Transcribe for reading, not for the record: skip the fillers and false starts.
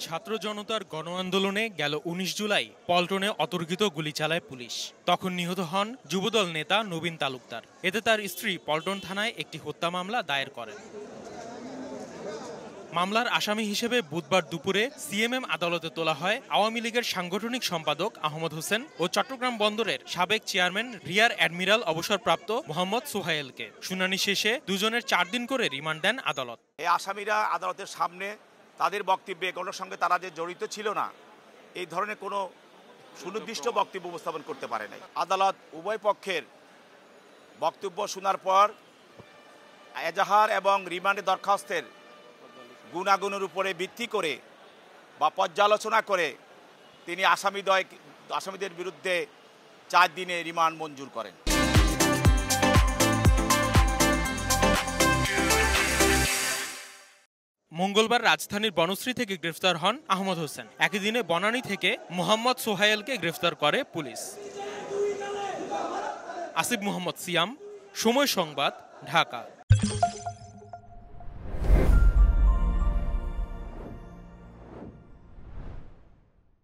ছাত্র জনতার গণ আন্দোলনে গেল ১৯ জুলাই পল্টনে অতর্কিত গুলি চালায় পুলিশ। তখন নিহত হন যুবদল নেতা নবীন তালুকদার। এতে তার স্ত্রী পল্টন থানায় একটি হত্যা মামলা দায়ের করেন। মামলার আসামি হিসেবে বুধবার দুপুরে সিএমএম আদালতে তোলা হয় আওয়ামী লীগের সাংগঠনিক সম্পাদক আহমদ হোসেন ও চট্টগ্রাম বন্দরের সাবেক চেয়ারম্যান রিয়ার অ্যাডমিরাল অবসরপ্রাপ্ত মোহাম্মদ সোহায়েলকে। শুনানি শেষে দুজনের ৪ দিন করে রিমান্ড দেন আদালত। এই আসামিরা আদালতের সামনে তাদের বক্তব্যে এগুলোর সঙ্গে তারা যে জড়িত ছিল না এই ধরনের কোনো সুনির্দিষ্ট বক্তব্য উপস্থাপন করতে পারে নাই। আদালত উভয় পক্ষের বক্তব্য শোনার পর এজাহার এবং রিমান্ডের দরখাস্তের গুণাগুণের উপরে ভিত্তি করে বা পর্যালোচনা করে তিনি আসামিদের বিরুদ্ধে ৪ দিনের রিমান্ড মঞ্জুর করেন। মঙ্গলবার রাজধানীর বনশ্রী থেকে গ্রেফতার হন আহমদ হোসেন। একই দিনে বনানী থেকে মোহাম্মদ সোহায়েলকে গ্রেফতার করে পুলিশ। আসিফ মোহাম্মদ সিয়াম, সময় সংবাদ, ঢাকা।